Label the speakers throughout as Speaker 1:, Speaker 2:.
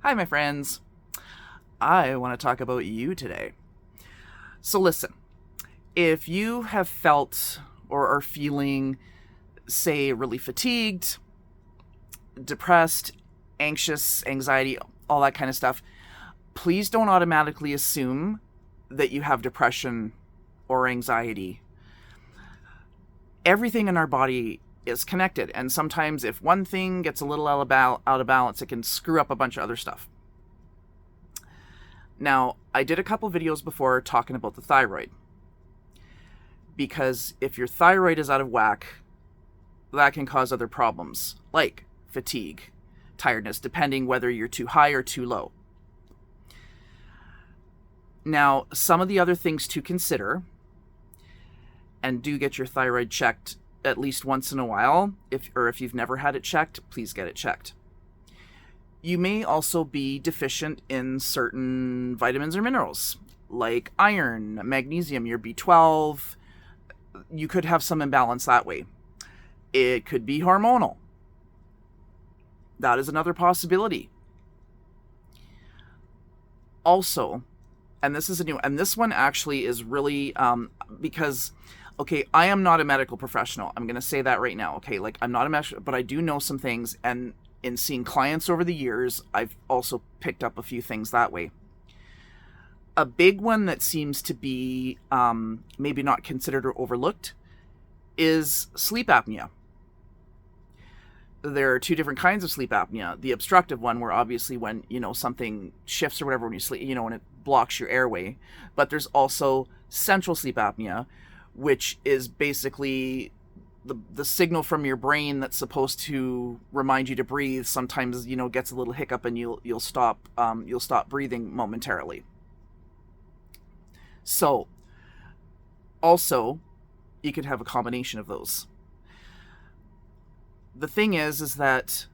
Speaker 1: Hi, my friends. I want to talk about you today. So listen, if you have felt or are feeling, say, really fatigued, depressed, anxious, anxiety, all that kind of stuff, please don't automatically assume that you have depression or anxiety. Everything in our body is connected, and sometimes if one thing gets a little out of balance, it can screw up a bunch of other stuff. Now, I did a couple videos before talking about the thyroid, because if your thyroid is out of whack, that can cause other problems like fatigue, tiredness, depending whether you're too high or too low. Now, some of the other things to consider, and do get your thyroid checked at least once in a while. If you've never had it checked, please get it checked. You may also be deficient in certain vitamins or minerals, like iron, magnesium, your B12. You could have some imbalance that way. It could be hormonal. That is another possibility. Also, and this is a new, and this one actually is really, because, okay, I am not a medical professional. I'm going to say that right now, okay? Like, I'm not a medical, but I do know some things, and in seeing clients over the years, I've also picked up a few things that way. A big one that seems to be maybe not considered or overlooked is sleep apnea. There are two different kinds of sleep apnea. The obstructive one, where obviously when, something shifts or whatever when you sleep, and it blocks your airway. But there's also central sleep apnea, which is basically the signal from your brain that's supposed to remind you to breathe sometimes, gets a little hiccup and you'll stop breathing momentarily. So also you could have a combination of those. The thing is that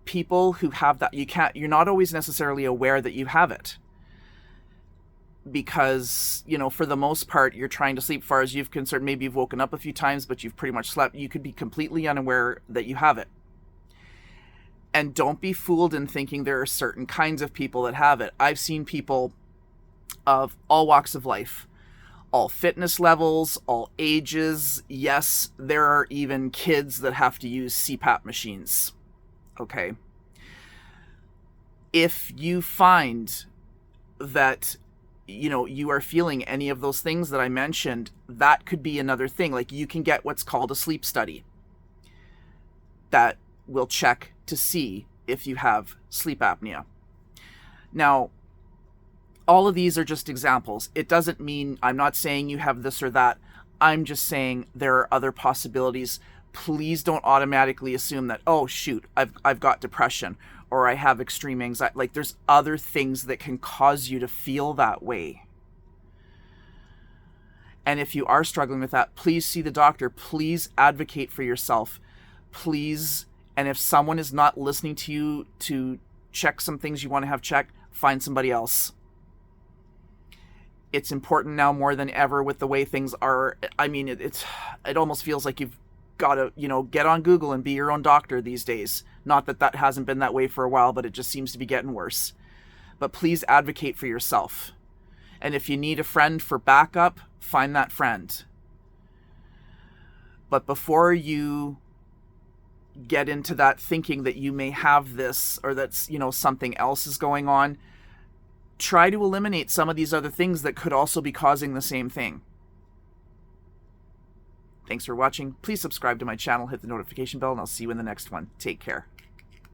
Speaker 1: people who have that, you're not always necessarily aware that you have it. Because, for the most part, you're trying to sleep, far as you've concerned. Maybe you've woken up a few times, but you've pretty much slept. You could be completely unaware that you have it. And don't be fooled in thinking there are certain kinds of people that have it. I've seen people of all walks of life, all fitness levels, all ages. Yes, there are even kids that have to use CPAP machines. Okay. If you find that you are feeling any of those things that I mentioned, that could be another thing. Like, you can get what's called a sleep study that will check to see if you have sleep apnea. Now, all of these are just examples. It doesn't mean, I'm not saying you have this or that. I'm just saying there are other possibilities. Please don't automatically assume that, oh shoot, I've got depression, or I have extreme anxiety. Like, there's other things that can cause you to feel that way. And if you are struggling with that, please see the doctor. Please advocate for yourself. Please. And if someone is not listening to you to check some things you want to have checked, find somebody else. It's important now more than ever with the way things are. I mean, it almost feels like you've got to, get on Google and be your own doctor these days. Not that hasn't been that way for a while, but it just seems to be getting worse. But please advocate for yourself. And if you need a friend for backup, find that friend. But before you get into that thinking that you may have this, or that's, something else is going on, try to eliminate some of these other things that could also be causing the same thing. Thanks for watching. Please subscribe to my channel, hit the notification bell, and I'll see you in the next one. Take care.